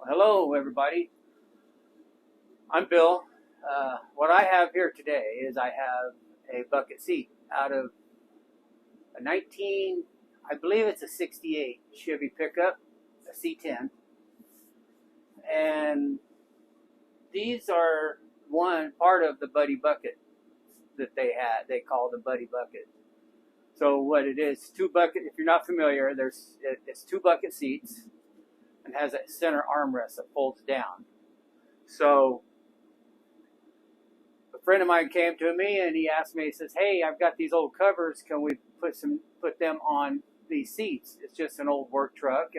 Hello, everybody. I'm Bill. What I have here today is I have a bucket seat out of a 19, I believe it's a 68 Chevy pickup, a C10. And these are one part of the buddy bucket that they call the buddy bucket. So what it is, two bucket, if you're not familiar, it's two bucket seats and has a center armrest that folds down. So a friend of mine came to me and he asked me, he says, "Hey, I've got these old covers. Can we put them on these seats? It's just an old work truck."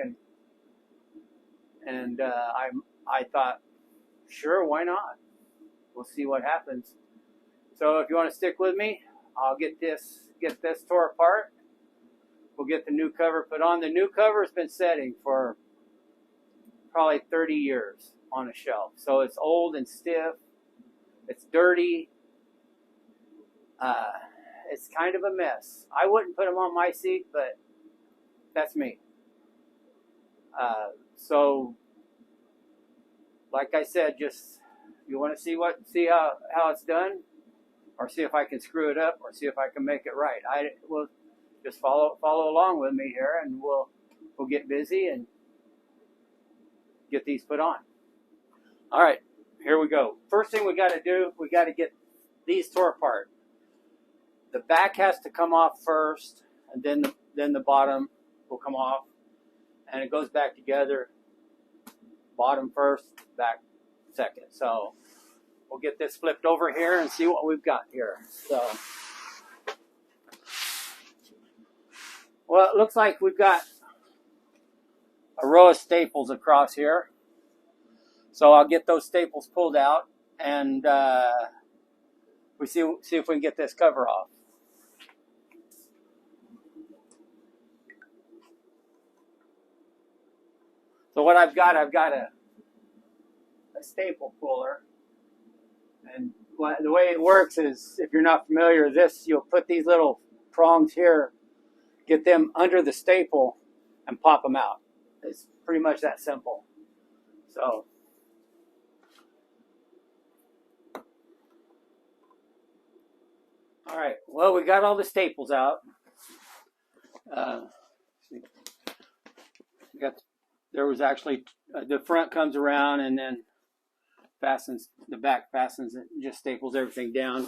And I thought, sure, why not? We'll see what happens. So if you want to stick with me, I'll get this tore apart. We'll get the new cover put on. The new cover has been setting for probably 30 years on a shelf. So it's old and stiff. It's dirty. It's kind of a mess. I wouldn't put them on my seat, but that's me. So, like I said, just you want to see how it's done, or see if I can screw it up, or see if I can make it right. I will just follow along with me here, and we'll get busy and get these put on. All right, here we go. First thing we got to do, we got to get these tore apart. The back has to come off first, and then the bottom will come off, and it goes back together. Bottom first, back second. So we'll get this flipped over here and see what we've got here. So, well, it looks like we've got a row of staples across here. So I'll get those staples pulled out, and we see if we can get this cover off. So what I've got a staple puller, and the way it works is, if you're not familiar with this, you'll put these little prongs here, get them under the staple, and pop them out. It's pretty much that simple. So, all right. Well, we got all the staples out. There was actually the front comes around and then fastens, the back fastens it, just staples everything down.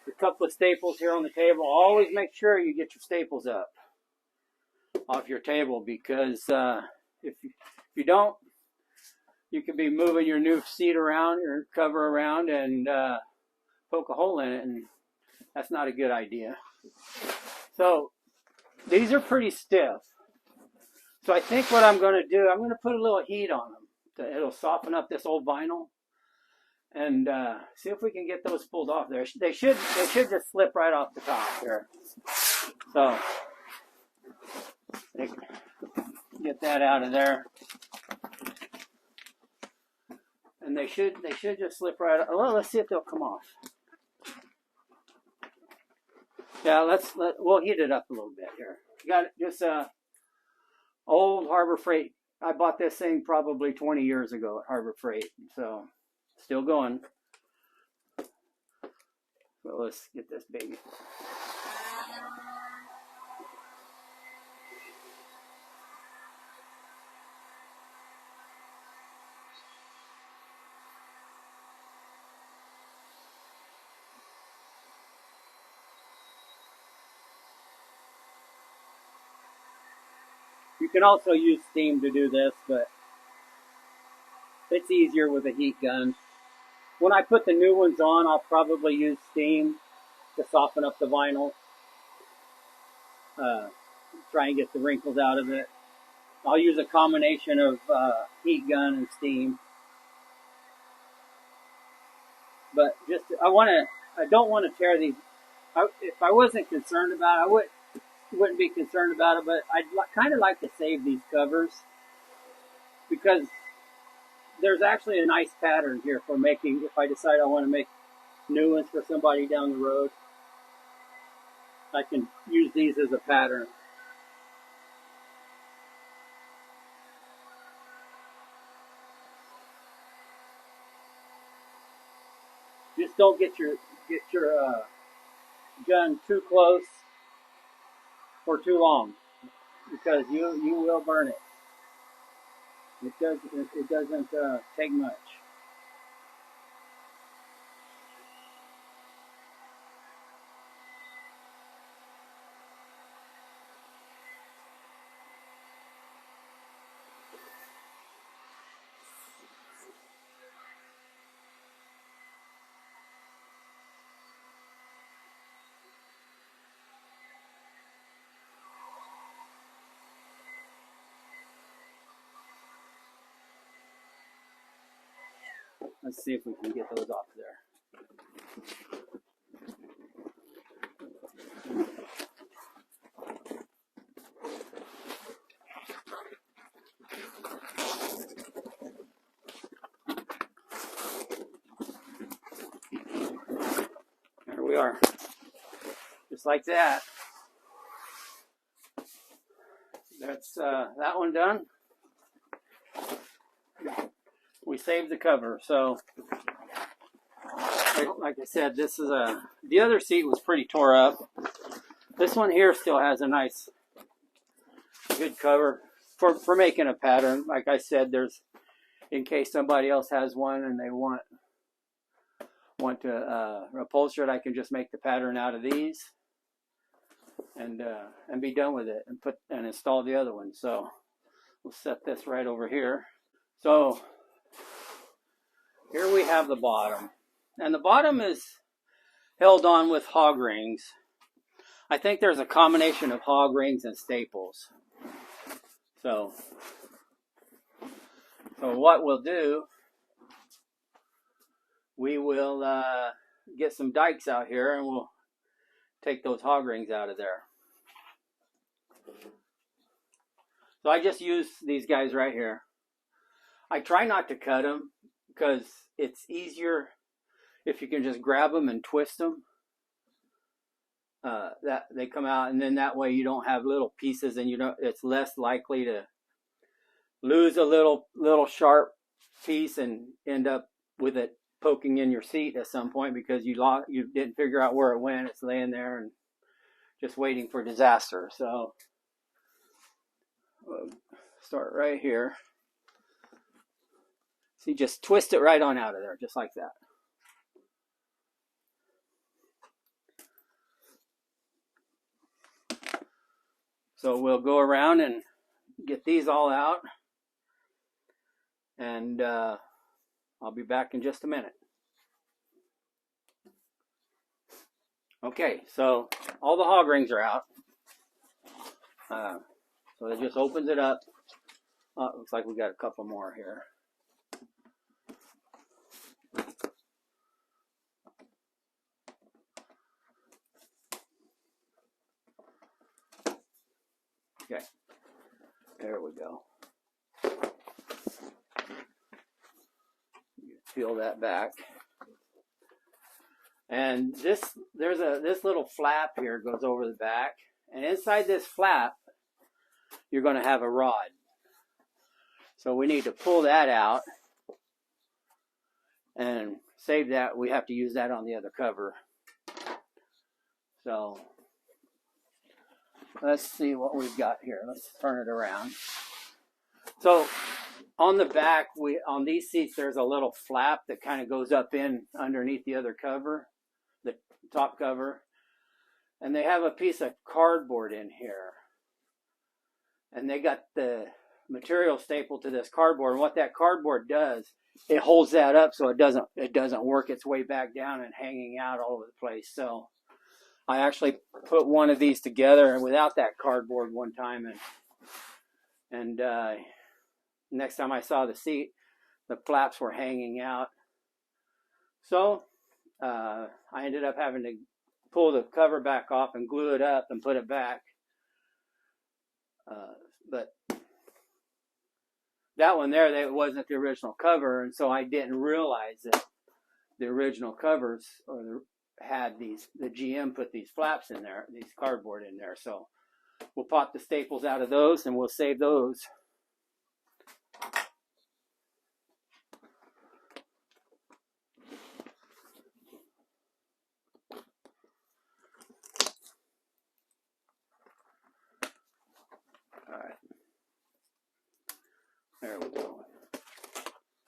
A couple of staples here on the table. Always make sure you get your staples up off your table, because if you don't, you could be moving your new seat around, your cover around, and poke a hole in it, and that's not a good idea. So these are pretty stiff. So I think what I'm going to do, I'm going to put a little heat on them. It'll soften up this old vinyl, and see if we can get those pulled off there. They should just slip right off the top here. So get that out of there, and they should just slip right off. Well, let's see if they'll come off. Yeah, we'll heat it up a little bit here. Got it, just old Harbor Freight. I bought this thing probably 20 years ago at Harbor Freight, so still going. So let's get this baby. You can also use steam to do this, but it's easier with a heat gun. When I put the new ones on, I'll probably use steam to soften up the vinyl. Try and get the wrinkles out of it. I'll use a combination of heat gun and steam. But I don't want to tear these. If I wasn't concerned about it, I wouldn't be concerned about it, but I'd kind of like to save these covers, because there's actually a nice pattern here for making, if I decide I want to make new ones for somebody down the road. I can use these as a pattern. Just don't get your gun too close for too long, because you will burn it. It doesn't take much. Let's see if we can get those off there. There we are. Just like that. That's that one done. We saved the cover. So, like I said, this is the other seat was pretty tore up. This one here still has a nice, good cover for making a pattern. Like I said, there's, in case somebody else has one and they want to upholster it, I can just make the pattern out of these and be done with it and install the other one. So we'll set this right over here. So here we have the bottom, and the bottom is held on with hog rings. I think there's a combination of hog rings and staples. So what we'll do, we will get some dikes out here and we'll take those hog rings out of there. So I just use these guys right here. I try not to cut them because it's easier if you can just grab them and twist them. That they come out, and then that way you don't have little pieces, and it's less likely to lose a little sharp piece and end up with it poking in your seat at some point because you didn't figure out where it went. It's laying there and just waiting for disaster. So we'll start right here. See, just twist it right on out of there, just like that. So we'll go around and get these all out, and I'll be back in just a minute. Okay, so all the hog rings are out. So it just opens it up. Oh, it looks like we got a couple more here. Okay, there we go. Peel that back, and this little flap here goes over the back, and inside this flap you're going to have a rod. So we need to pull that out and save that. We have to use that on the other cover. So let's see what we've got here. Let's turn it around. So on the back, on these seats, there's a little flap that kind of goes up in underneath the other cover, the top cover. And they have a piece of cardboard in here. And they got the material stapled to this cardboard. And what that cardboard does, it holds that up so it doesn't work its way back down and hanging out all over the place. So I actually put one of these together and without that cardboard one time, and next time I saw the seat, the flaps were hanging out. So I ended up having to pull the cover back off and glue it up and put it back. But that one there, that wasn't the original cover, and so I didn't realize that the original covers had the GM put these flaps in there, these cardboard in there. So we'll pop the staples out of those and we'll save those.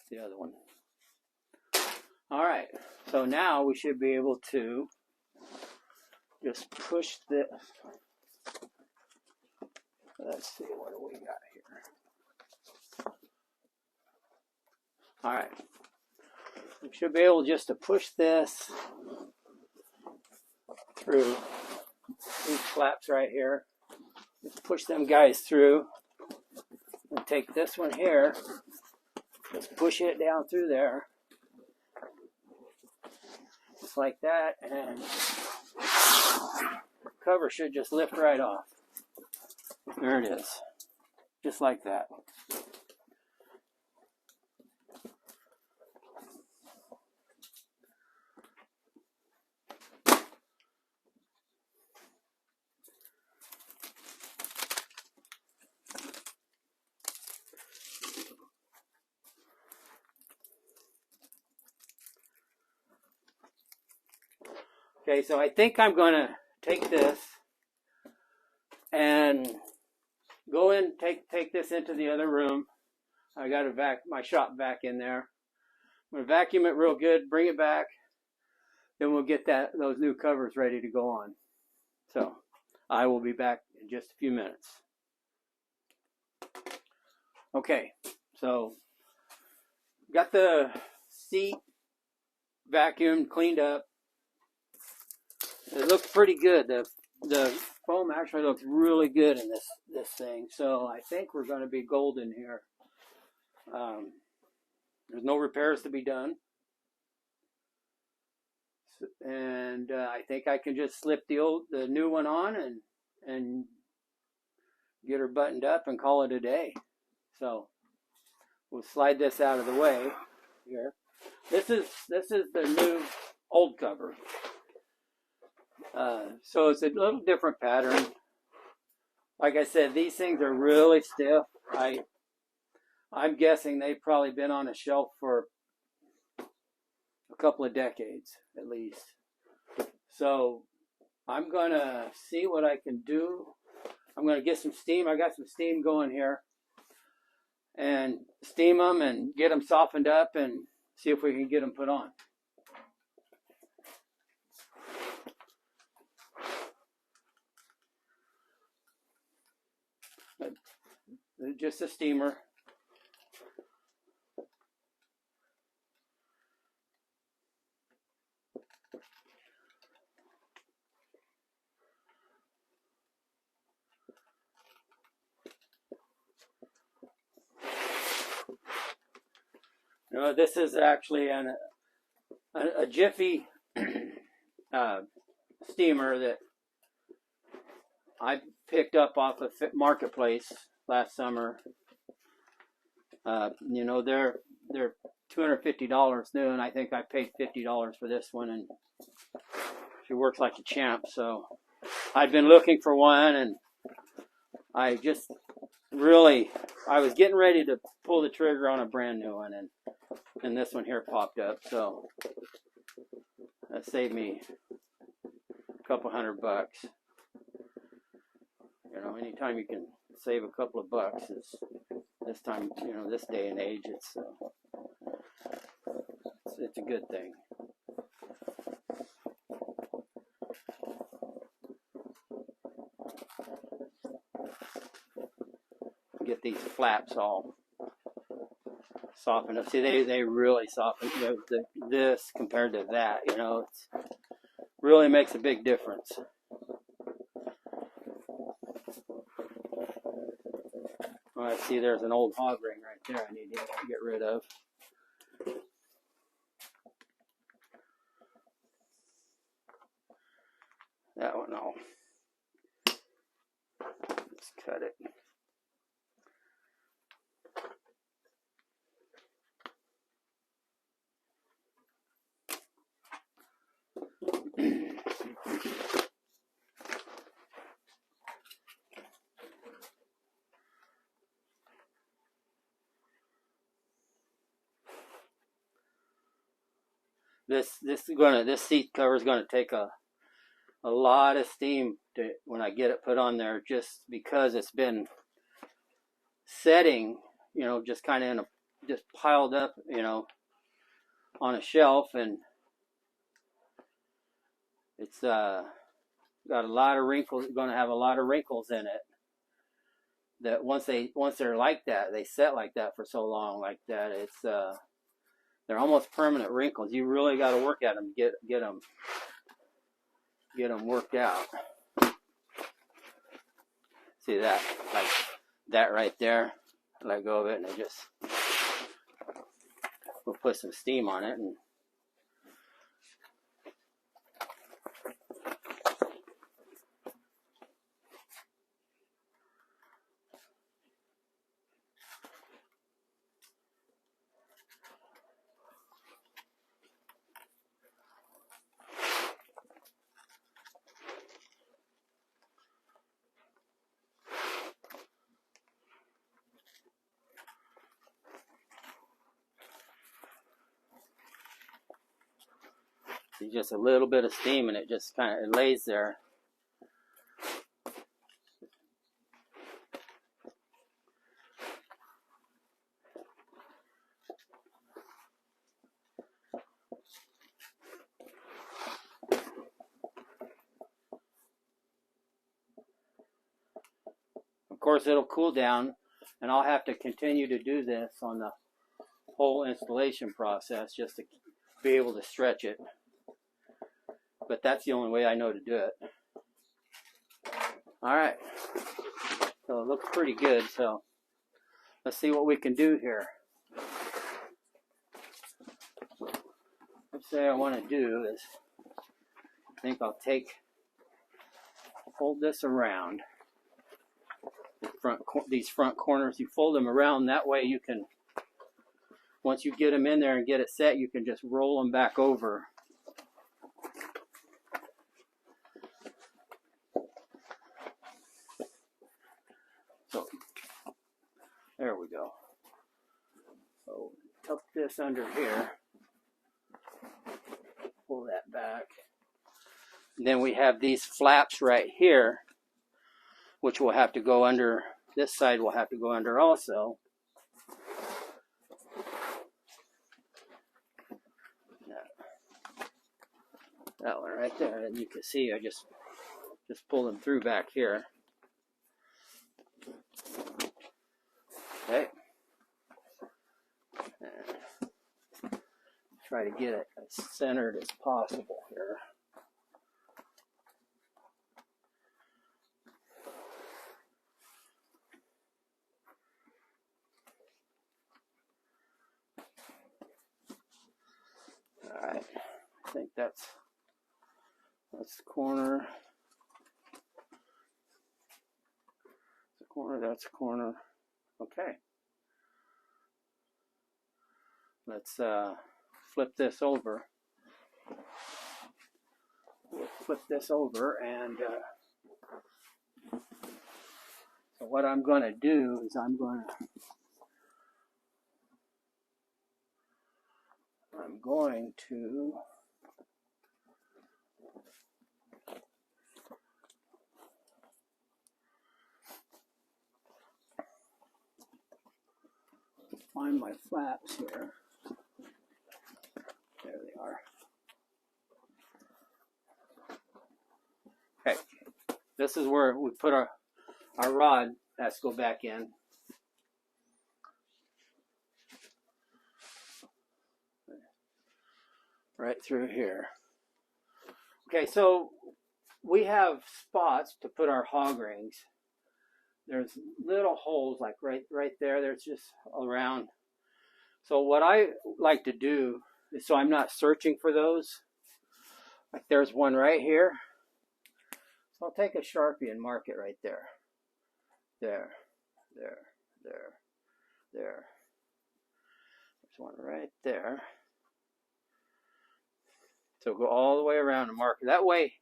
the other one. All right, so now we should be able to just push this. Let's see, what do we got here? All right, we should be able just to push this through these flaps right here. Just push them guys through, and take this one here, just push it down through there, just like that, and the cover should just lift right off. There it is, just like that. Okay, so I think I'm going to take this and go in, take this into the other room. I got my shop vac in there. I'm going to vacuum it real good, bring it back, then we'll get those new covers ready to go on. So I will be back in just a few minutes. Okay, so got the seat vacuumed, cleaned up. It looks pretty good. The foam actually looks really good in this thing. So I think we're going to be golden here. There's no repairs to be done. And I think I can just slip the new one on and get her buttoned up and call it a day. So we'll slide this out of the way here. This is the new old cover. So it's a little different pattern. Like I said, these things are really stiff. I'm guessing they've probably been on a shelf for a couple of decades at least. So I'm gonna see what I can do. I'm gonna get some steam. I got some steam going here, and steam them and get them softened up and see if we can get them put on. Just a steamer. This is actually a Jiffy steamer that I picked up off of Marketplace last summer. They're $250 new, and I think I paid $50 for this one, and she works like a champ. So I've been looking for one, and I was getting ready to pull the trigger on a brand new one, and this one here popped up. So that saved me a couple $100. Anytime you can save a couple of bucks is this time, this day and age, it's a good thing. Get these flaps all softened up. See, they really soften this compared to that. It really makes a big difference. All right, see, there's an old hog ring right there I need to get rid of. That one off. Let's cut it. This seat cover is gonna take a lot of steam when I get it put on there, just because it's been setting, just kind of in a just piled up, you know, on a shelf, and it's got a lot of wrinkles. Going to have a lot of wrinkles in it. That once they're like that, they set like that for so long like that, it's they're almost permanent wrinkles. You really got to work at them, get them worked out. See that, like that right there? Let go of it, and it just, we'll put some steam on it, and see just a little bit of steam, and it just kind of, it lays there. Of course, it'll cool down, and I'll have to continue to do this on the whole installation process just to be able to stretch it. But that's the only way I know to do it. All right, so it looks pretty good. So let's see what we can do here. Let's say I want to do is, I think I'll fold this around. These front corners, you fold them around, that way you can, once you get them in there and get it set, you can just roll them back over. So there we go. So tuck this under here, pull that back, and then we have these flaps right here, which will have to go under. This side will have to go under also. That one right there, and you can see I just pull them through back here. Okay. And try to get it as centered as possible here. All right, I think that's the corner. That's the corner, that's the corner. Okay. Let's flip this over. We'll flip this over, and so what I'm going to do is I'm going to find my flaps here. There they are. Okay, this is where we put our rod. Has to go back in. Right through here. Okay, so we have spots to put our hog rings. There's little holes like right there. There's just around. So what I like to do is, so I'm not searching for those. Like there's one right here. So I'll take a Sharpie and mark it right there. There. There's one right there. So go all the way around and mark it. That way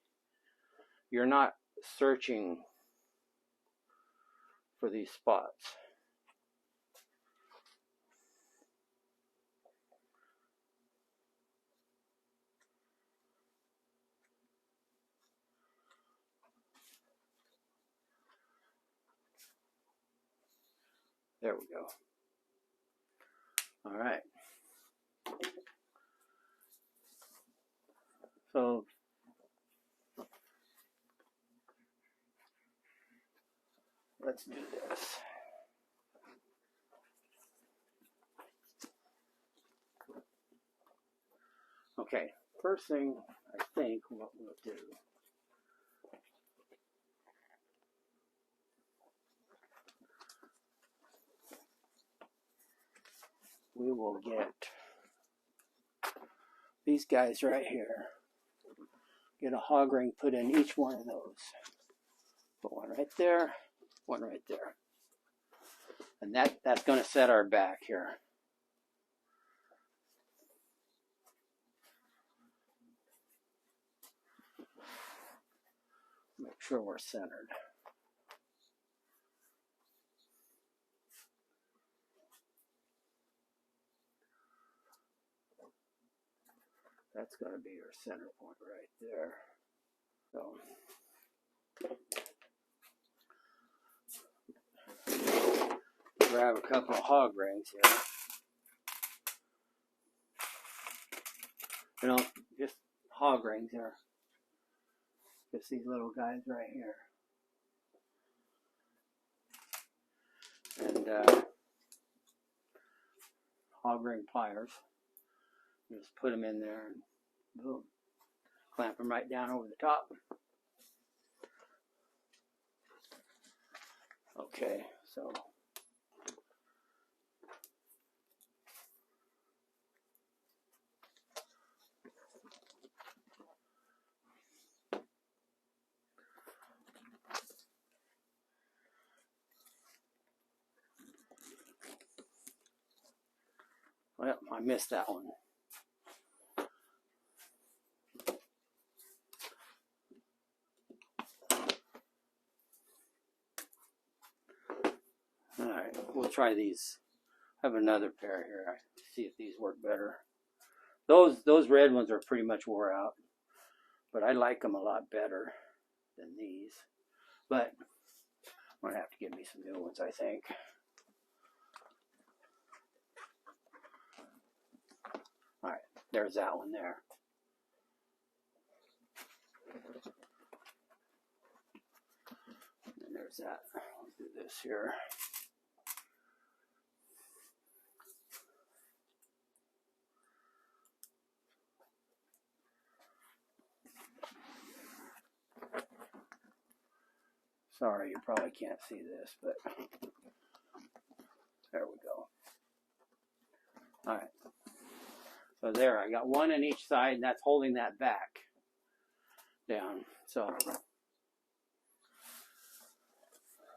you're not searching for these spots. There we go. All right. So let's do this. Okay, first thing I think what we'll do, we will get these guys right here. Get a hog ring put in each one of those. Put one right there, one right there. And that's going to set our back here. Make sure we're centered. That's going to be your center point right there. So grab a couple of hog rings here. You know, just hog rings here. Just these little guys right here. And hog ring pliers. Just put them in there and boom. Clamp them right down over the top. Okay, so well, I missed that one. Alright, we'll try these. I have another pair here. See if these work better. Those red ones are pretty much wore out, but I like them a lot better than these. But I'm gonna have to get me some new ones, I think. Alright, there's that one there. And there's that. Let's do this here. Sorry, you probably can't see this, but there we go. Alright. So there, I got one on each side, and that's holding that back down. So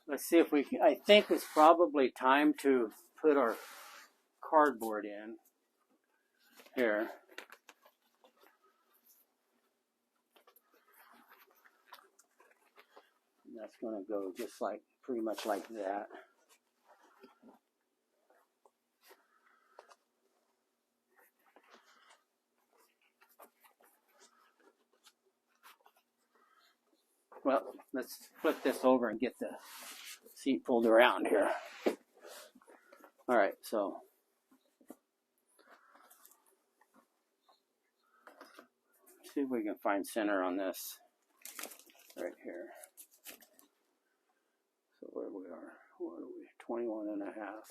let's see if we can. I think it's probably time to put our cardboard in here. And that's going to go just like, pretty much like that. Well, let's flip this over and get the seat pulled around here. All right, so see if we can find center on this right here. So where we are, what are we, 21 and a half.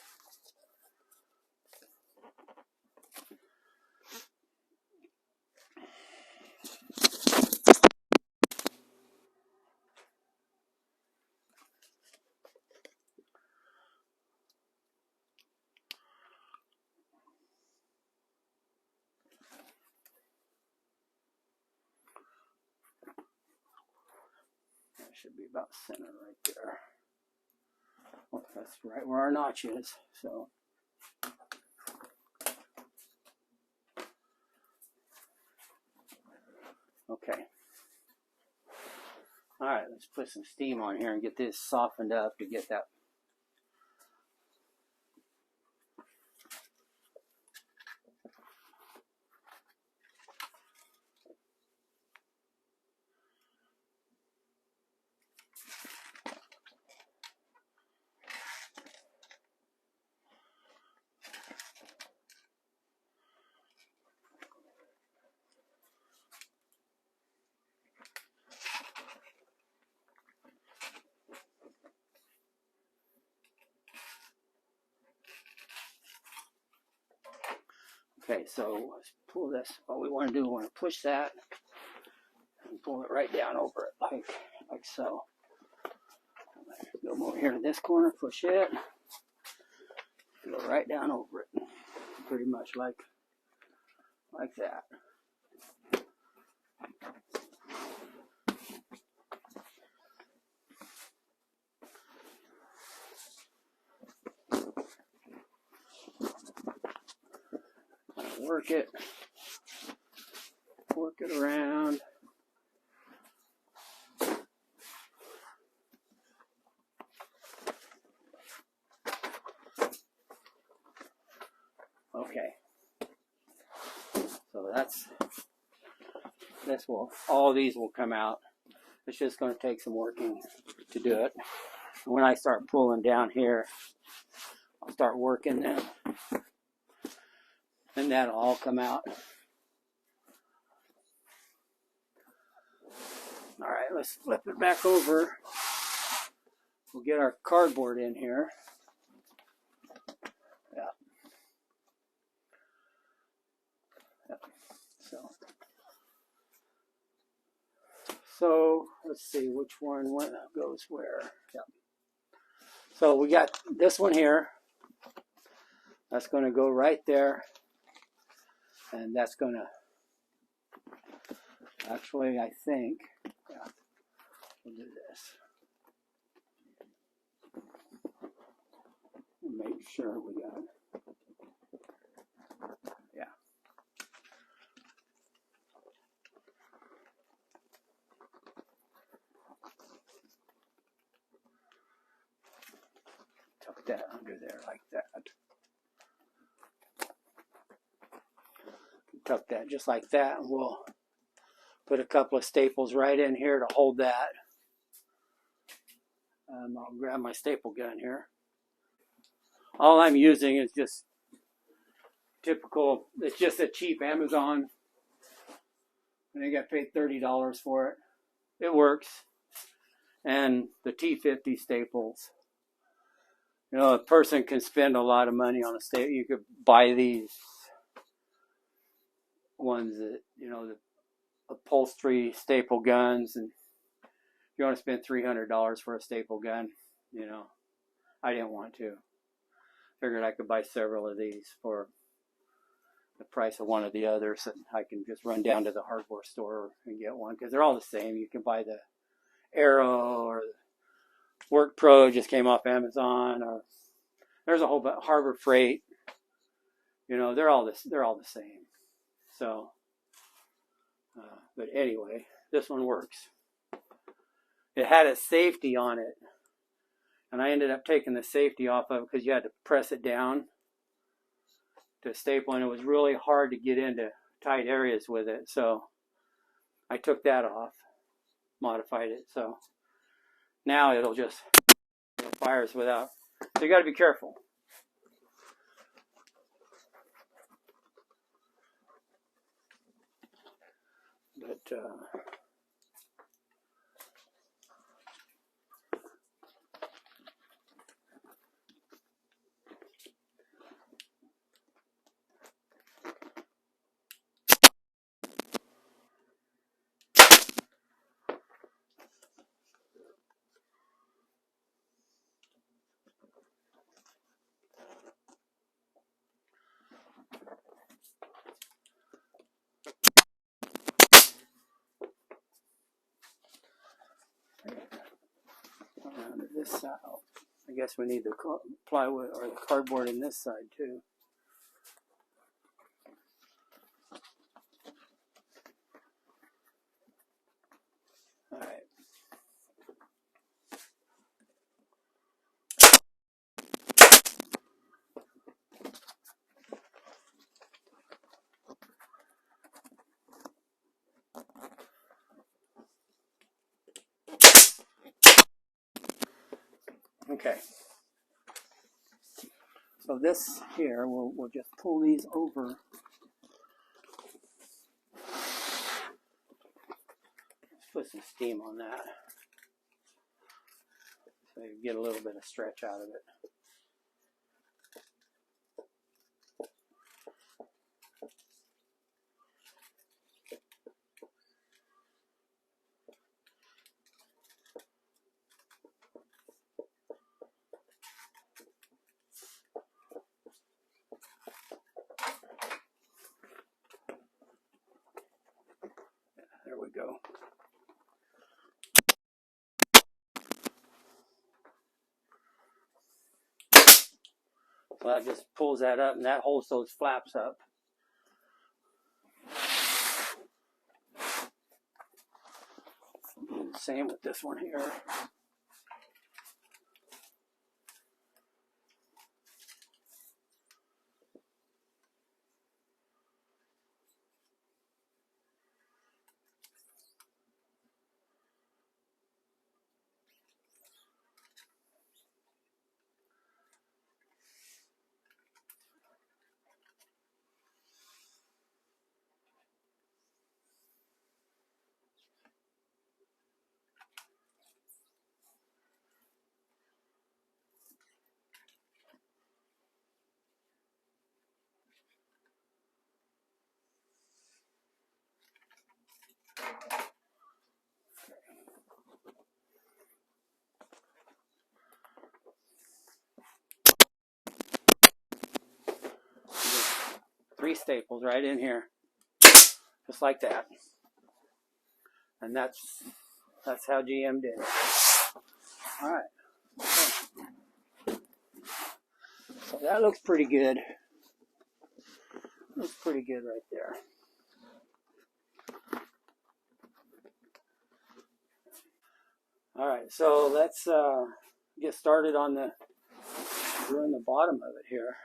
That should be about center right there. Well, that's right where our notch is, so. Okay. All right, let's put some steam on here and get this softened up to get that. Okay, so let's pull this. What we want to do, we want to push that and pull it right down over it, like so. Go over here to this corner, push it, go right down over it, pretty much like that. Work it around. Okay, so all these will come out. It's just going to take some working to do it. When I start pulling down here, I'll start working them, and that'll all come out. All right, let's flip it back over. We'll get our cardboard in here. Yeah. So let's see which one goes where. Yep. So we got this one here. That's going to go right there. And that's going to, actually, I think, yeah, we'll do this. Make sure we got it. Yeah. Tuck that under there like that. Tuck that just like that, and we'll put a couple of staples right in here to hold that. I'll grab my staple gun here. All I'm using is just typical, it's just a cheap Amazon. I think I paid $30 for it. It works. And the T50 staples. You know, a person can spend a lot of money on a staple. You could buy these ones that, you know, the upholstery staple guns, and you want to spend $300 for a staple gun, you know. I didn't want to. Figured I could buy several of these for the price of one of the others, and I can just run down to the hardware store and get one, because they're all the same. You can buy the Arrow or the Work Pro, just came off Amazon, or there's a whole bunch, Harbor Freight. You know, they're all the same. So, but anyway, this one works. It had a safety on it, and I ended up taking the safety off of it because you had to press it down to staple, and it was really hard to get into tight areas with it. So I took that off, modified it. So now it fires without. So you got to be careful. But around to this side. I guess we need the plywood or the cardboard in this side too. All right. Okay. So this here, we'll just pull these over. Let's put some steam on that, so you get a little bit of stretch out of it. So that just pulls that up, and that holds those flaps up. Same with this one here. Three staples right in here, just like that. And that's how GM did it. All right. So that looks pretty good. Looks pretty good right there. All right, so let's get started on doing the bottom of it here.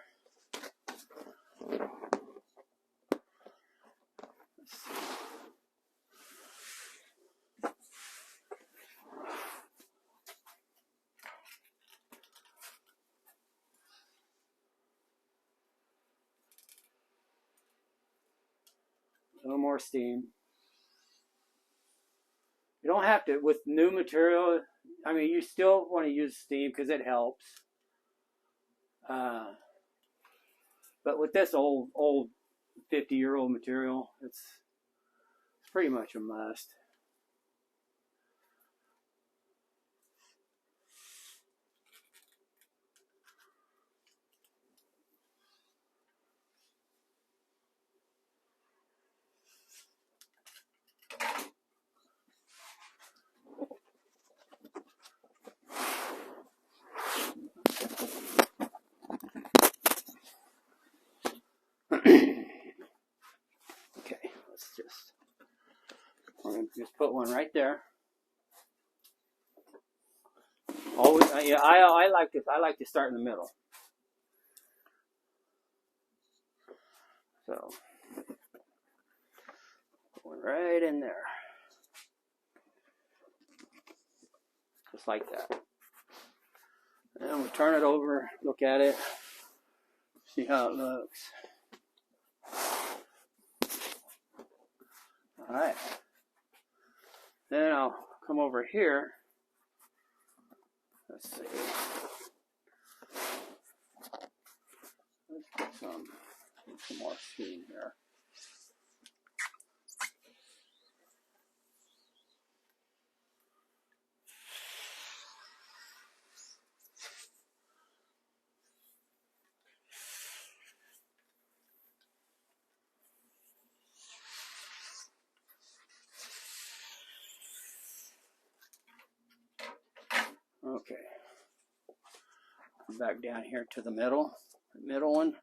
A little more steam. You don't have to, with new material, I mean, you still want to use steam because it helps. But with this old 50-year-old material, it's pretty much a must. Okay, we're gonna just put one right there. Always, yeah, I like this. I like to start in the middle. So, one right in there, just like that. And we turn it over, look at it, see how it looks. All right. Then I'll come over here. Let's see. Let's put some more steam here. Okay. Back down here to the middle one.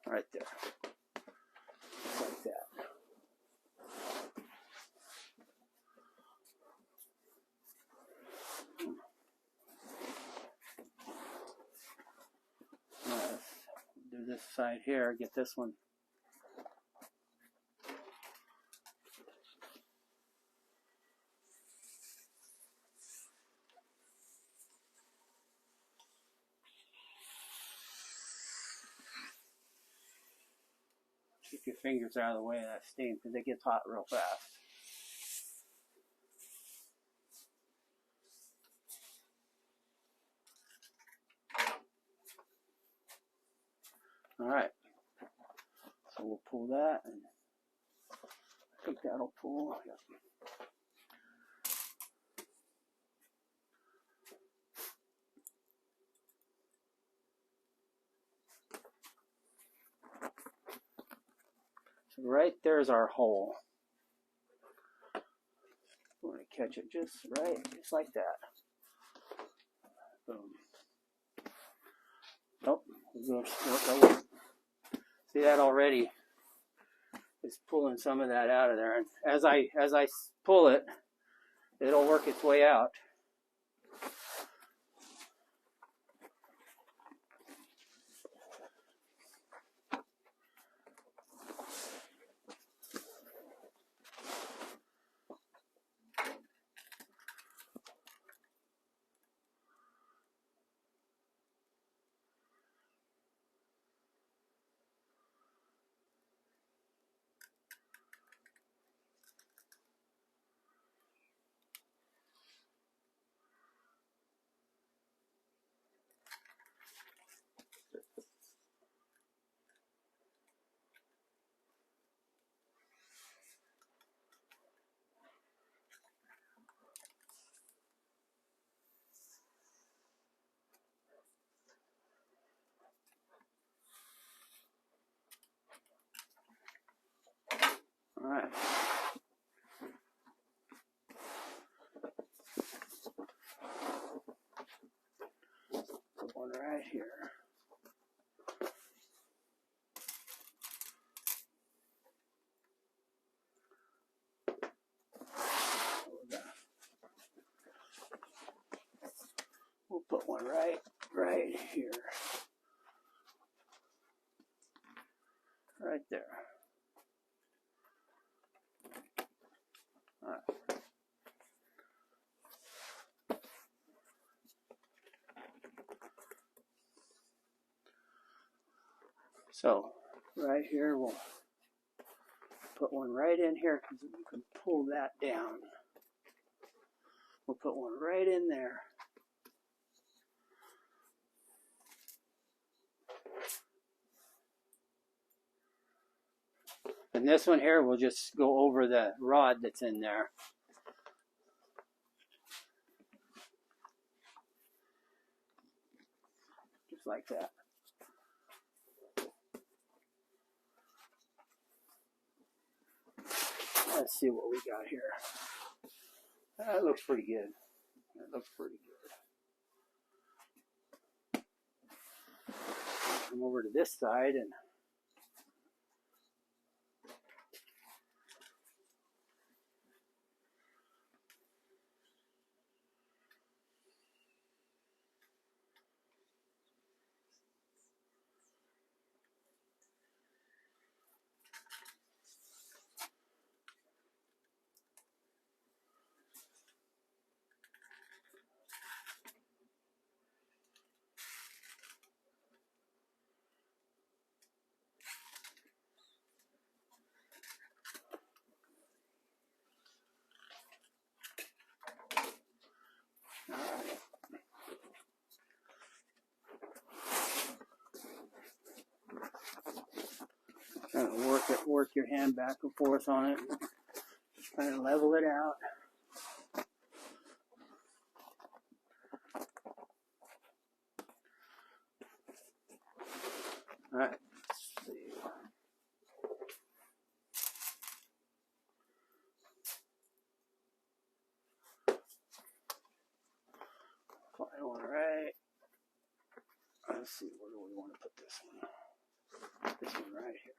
Right there. Like that. Do this side here, get this one. Keep your fingers out of the way of that steam because it gets hot real fast. All right. So we'll pull that, and I think that'll pull. Yep. So right there's our hole. We want to catch it just right, just like that. Boom. Nope. See that already? It's pulling some of that out of there, and as I pull it, it'll work its way out. All right. Put one right here. We'll put one right here. Right there. All right. So right here, we'll put one right in here because we can pull that down. We'll put one right in there. And this one here will just go over the rod that's in there. Just like that. Let's see what we got here. That looks pretty good. That looks pretty good. Come over to this side and kind of work your hand back and forth on it, kind of level it out. All right, let's see. Find one right. Let's see, where do we want to put this one? This one right here.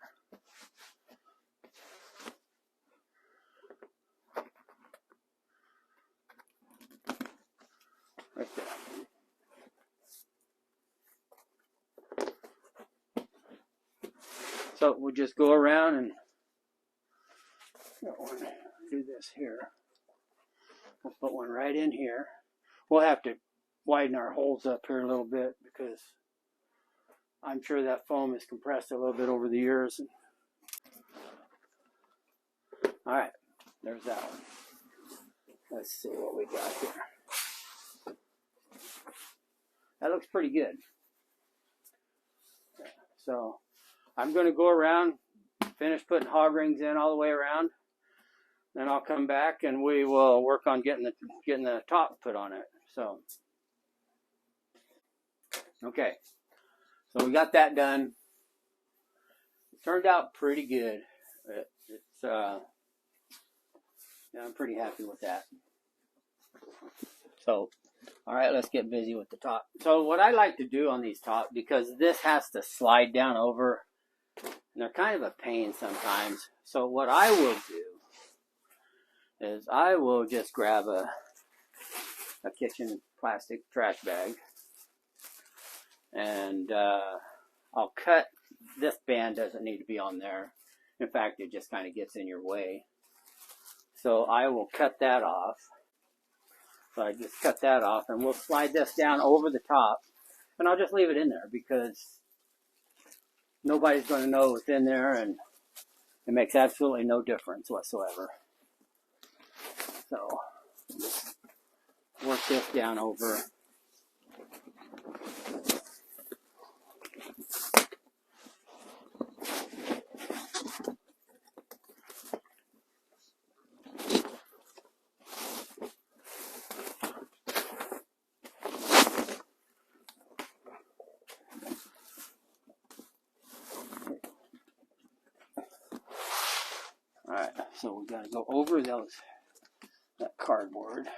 Right there. So we'll just go around and do this here. We'll put one right in here. We'll have to widen our holes up here a little bit because I'm sure that foam is compressed a little bit over the years. All right, there's that one. Let's see what we got here. That looks pretty good. So I'm going to go around, finish putting hog rings in all the way around. Then I'll come back and we will work on getting the top put on it. So, okay. So we got that done. It turned out pretty good. Yeah, I'm pretty happy with that. So, all right, let's get busy with the top. So what I like to do on these top, because this has to slide down over, and they're kind of a pain sometimes. So what I will do is I will just grab a kitchen plastic trash bag, and I'll cut. This band doesn't need to be on there. In fact, it just kind of gets in your way. So I will cut that off. So I just cut that off, and we'll slide this down over the top, and I'll just leave it in there because nobody's going to know what's in there, and it makes absolutely no difference whatsoever. So just work this down over. Alright, so we got to go over that cardboard.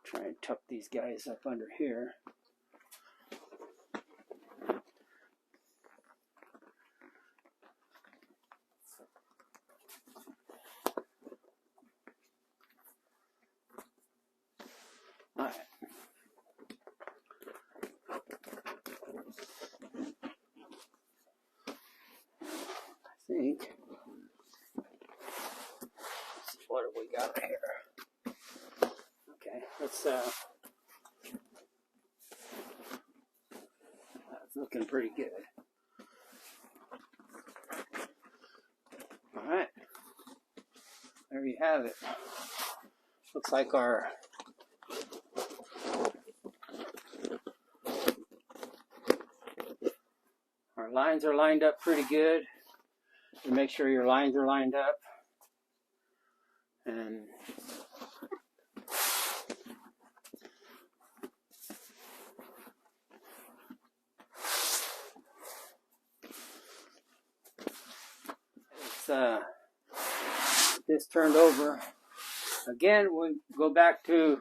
Try and tuck these guys up under here. All right. I think. What have we got here? Okay, let's that's looking pretty good. All right, there you have it. Looks like our lines are lined up pretty good. You make sure your lines are lined up, and it's this turned over. Again, we go back to, if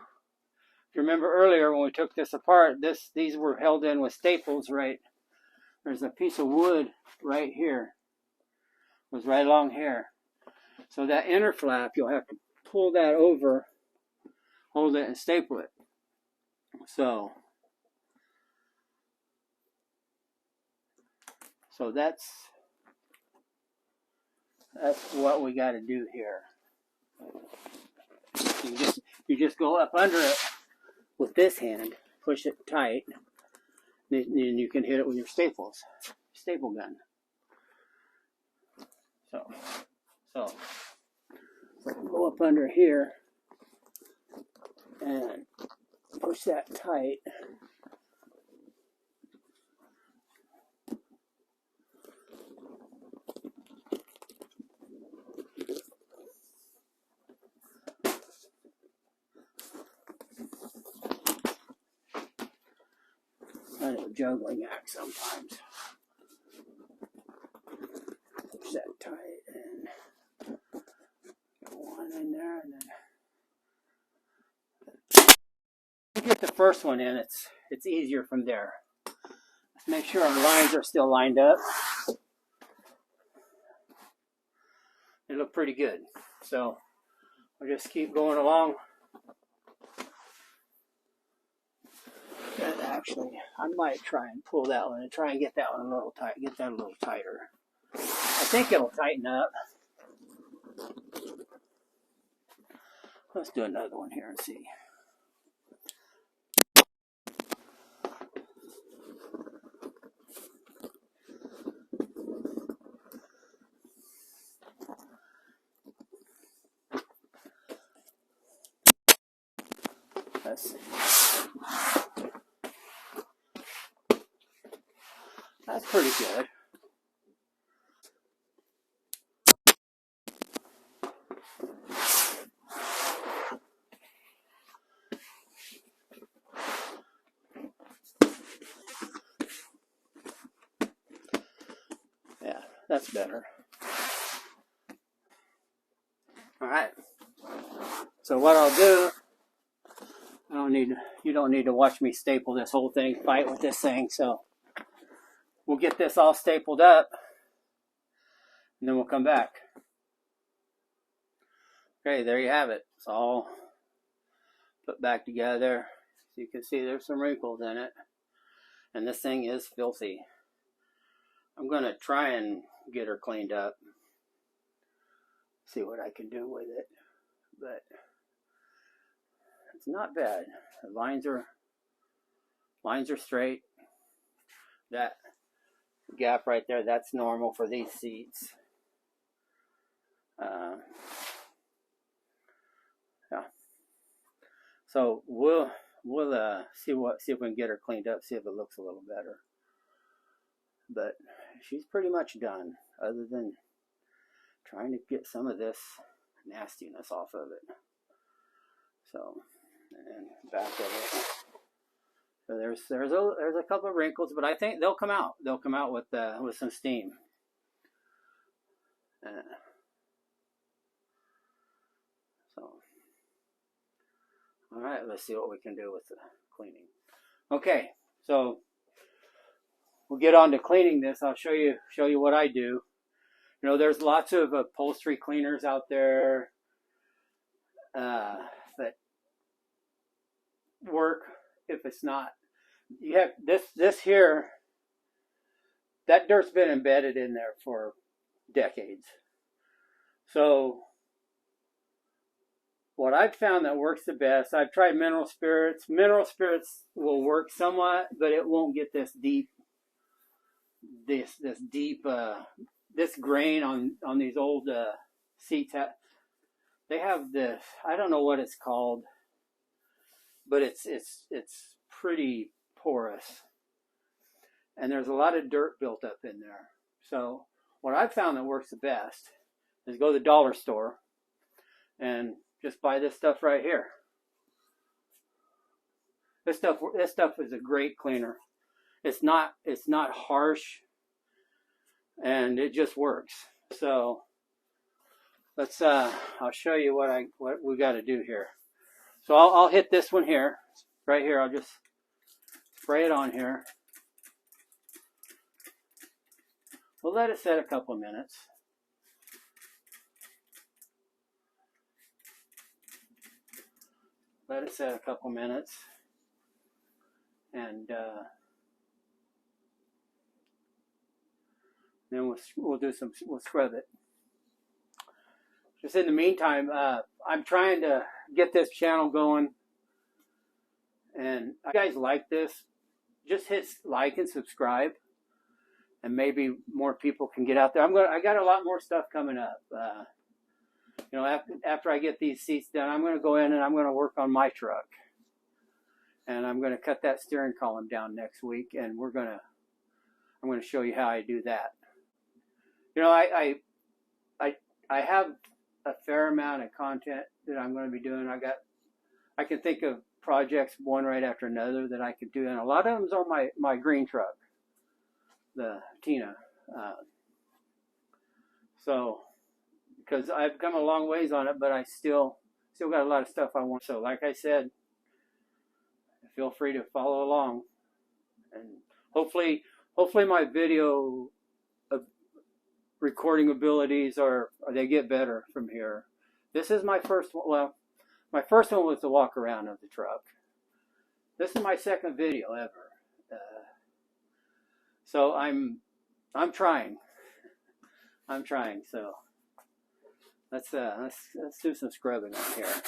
you remember earlier when we took this apart, these were held in with staples, right? There's a piece of wood right here. It was right along here. So that inner flap, you'll have to pull that over, hold it, and staple it. So that's what we got to do here. You just go up under it with this hand, push it tight, and you can hit it with your staple gun. So go up under here and push that tight. Kind of a juggling act sometimes. Push that tight and get one in there, and then get the first one in. It's easier from there. Let's make sure our lines are still lined up. They look pretty good. So we'll just keep going along. And actually, I might try and pull that one and try and get that one a little tight. Get that a little tighter. I think it'll tighten up. Let's do another one here and see. Let's see. That's pretty good. Yeah, that's better. All right. So what I'll do, you don't need to watch me staple this whole thing, fight with this thing. So we'll get this all stapled up, and then we'll come back. Okay, there you have it. It's all put back together. So you can see there's some wrinkles in it, and this thing is filthy. I'm gonna try and get her cleaned up, see what I can do with it, but it's not bad. The lines are straight. That gap right there, that's normal for these seats. Yeah. So we'll see if we can get her cleaned up, see if it looks a little better. But she's pretty much done, other than trying to get some of this nastiness off of it. So, and back of it. So there's a couple of wrinkles, but I think they'll come out. They'll come out with some steam. So, all right, let's see what we can do with the cleaning. Okay, so we'll get on to cleaning this. I'll show you what I do. You know, there's lots of upholstery cleaners out there that work. If it's not, you have this here. That dirt's been embedded in there for decades. So what I've found that works the best, I've tried mineral spirits. Mineral spirits will work somewhat, but it won't get this deep, this grain on these old C10. They have this, I don't know what it's called, but it's pretty porous, and there's a lot of dirt built up in there. So what I've found that works the best is go to the dollar store and just buy this stuff right here. This stuff is a great cleaner. It's not harsh, and it just works. So let's I'll show you what we got to do here. So I'll hit this one here, right here. I'll just spray it on here. We'll let it set a couple of minutes. Let it set a couple minutes, and then we'll scrub it. Just in the meantime, I'm trying to get this channel going, and if you guys like this, just hit like and subscribe, and maybe more people can get out there. I got a lot more stuff coming up. You know, after I get these seats done, I'm going to go in and I'm going to work on my truck, and I'm going to cut that steering column down next week, and I'm going to show you how I do that. You know, I have a fair amount of content that I'm going to be doing. I can think of projects one right after another that I could do, and a lot of them's on my green truck, the Tina. So, because I've come a long ways on it, but I still got a lot of stuff I want. So, like I said, feel free to follow along, and hopefully my video recording abilities they get better from here. This is my first one. Well, my first one was the walk around of the truck. This is my second video ever. So I'm trying. I'm trying. So let's do some scrubbing on here.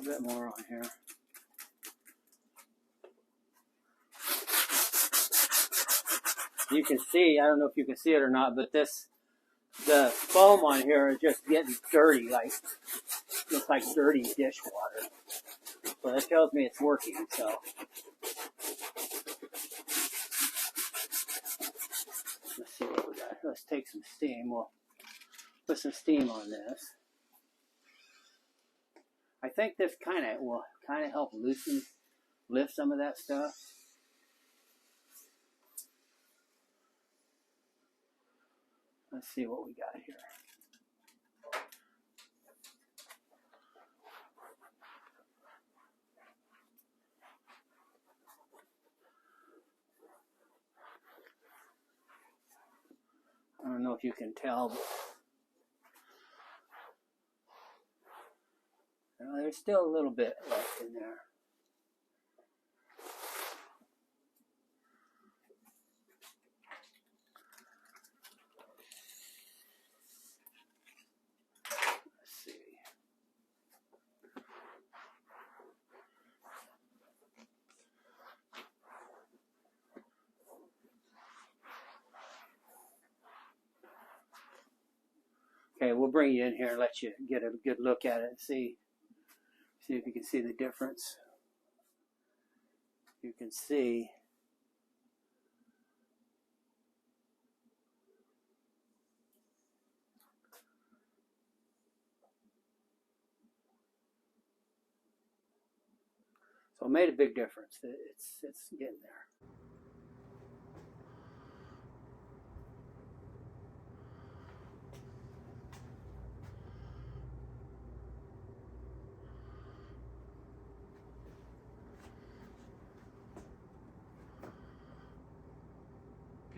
bit more on here. You can see, I don't know if you can see it or not, but the foam on here is just getting dirty, like, looks like dirty dishwater. So that tells me it's working, so. Let's see what we got. Let's take some steam. We'll put some steam on this. I think this will help lift some of that stuff. Let's see what we got here. I don't know if you can tell, but there's still a little bit left in there. Let's see. Okay, we'll bring you in here and let you get a good look at it and see if you can see the difference. You can see so it made a big difference. It's getting there.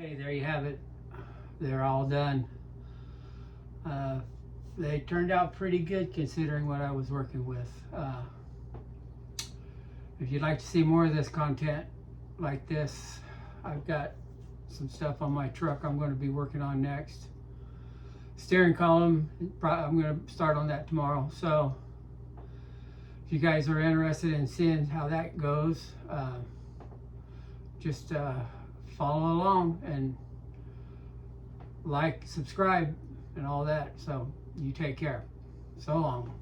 Okay, there you have it. They're all done. They turned out pretty good considering what I was working with. If you'd like to see more of this content like this, I've got some stuff on my truck I'm going to be working on next. Steering column, I'm going to start on that tomorrow. So if you guys are interested in seeing how that goes, just follow along and like, subscribe, and all that. So you take care. So long.